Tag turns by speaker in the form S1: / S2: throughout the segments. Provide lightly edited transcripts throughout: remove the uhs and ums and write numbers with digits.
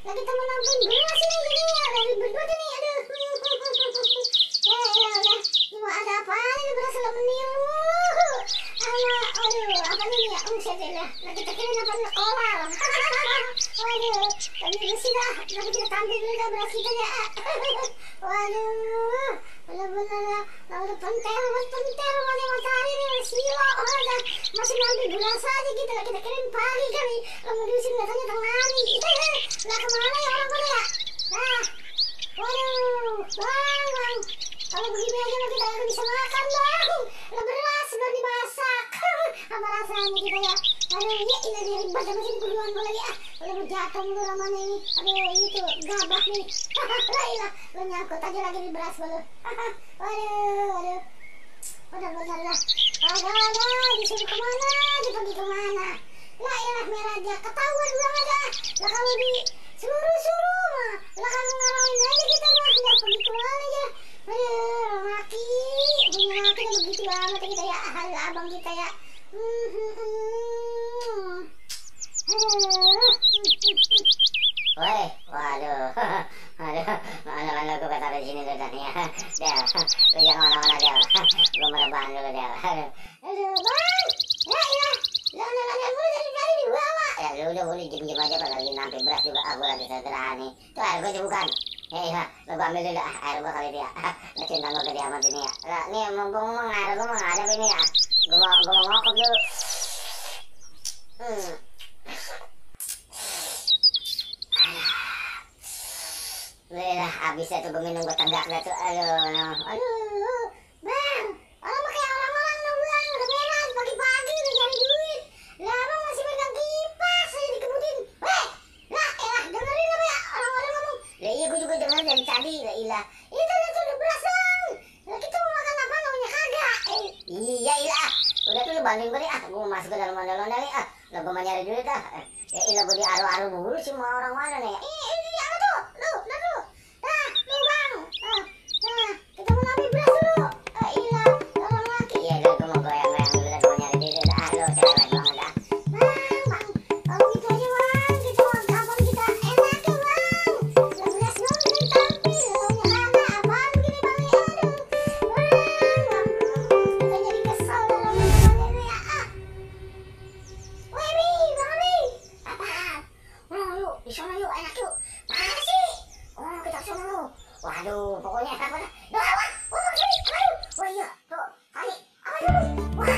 S1: lagi temen nampiin beras ini jadinya dari berdua tuh nih, aduh. Ya udah, cuma ada apa ini beras nggak meniru. Aduh, apa ini ya? Syaitillah, lagi kita kirim apa sekolah. Waduh, tadi bersih dah, tapi kita tampil dulu dah beras kita ya. Waduh, bener-bener lah, udah pentel masih matahari nih, silo, udah masih ngambil beras aja gitu, kita kirim pagi kali, kamu diusin katanya tengah hari. Lah kemana ya orang pada ya? Nah, waduh, bang, kalau begini aja mah kita nggak bisa makan bang, lah beras baru dimasak, apa rasanya kita ya? Aduh, ya ini ribet sama sini duluan gue lagi udah mau jatuh mulu namanya ini, aduh ini tuh gabah nih, lah lo nyangkut aja lagi di beras lo, waduh, udah bener lah, ada disuruh kemana, dipergi kemana, lah iyalah merah aja, ketahuan bilang aja, lah kalau di suruh mah, lah kalau ngarahin aja kita mah, nggak pergi kemana aja, aduh laki, punya laki kan begitu amat kita ya, abang kita ya.
S2: Woi, waduh, mana gue kata di sini tuh Del, lu jangan mana-mana Del, gue merebahan dulu Del.
S1: Aduh bang, ya, lana mulu dari di bawah.
S2: Ya lu udah boleh diem aja pas lagi nampi beras juga, gue lagi sederhana nih. Tuh air gue bukan. Iya, lu gue ambil dulu air gue kali dia. Cinta gue gede amat ini ya. Lah, nih mumpung air gue mau ngadep ini ya. Gue mau ngokok dulu. Udah habisnya tuh gue minum gue tegak dah tuh,
S1: Aduh, bang, orang pakai orang-orang dong bang, udah beres pagi-pagi udah cari duit, lah abang masih pegang kipas aja dikebutin, weh, lah dengerin apa ya orang-orang ngomong,
S2: lah iya gue juga denger dari tadi, lah ilah,
S1: itu udah beras bang, lah kita mau makan apa namanya kagak,
S2: iya ilah, udah tuh lu bantuin gue deh, gue mau masuk ke dalam ondel-ondel nih, lah gue mau nyari duit ya ilah gue diaru-aru mulu sih mau orang mana nih,
S1: ini apa tuh, lu bang, kita mau ngambil beras dulu, ilah, orang laki,
S2: iya gue mau goyang-goyang dulu dah, gue nyari duit dah, lu cerewet banget dah,
S1: bang, kalau gitu aja bang, kita mau kapan kita enak ya bang, beras dong kita tampil, taunya kagak, apaan begini bang ya, bang, kita jadi kesel dalam ini ya, weh bang Abi, apaan, yuk, di sana yuk, enak yuk, mana sih, kita kesana yuk, waduh, pokoknya enak banget, wah iya, tuh, kali, apa dulu, wah,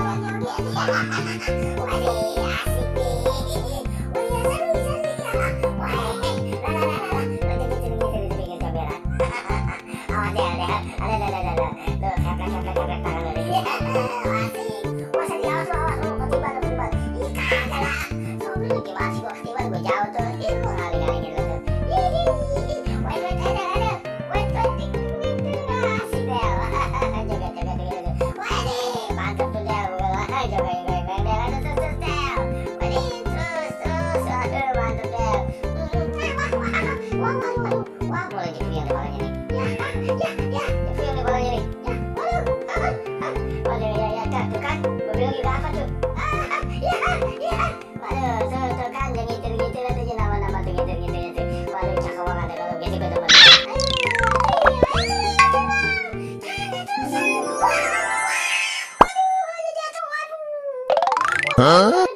S1: orangnya waduh, asik nih, wah iya, seru ya, wah,
S3: Huh?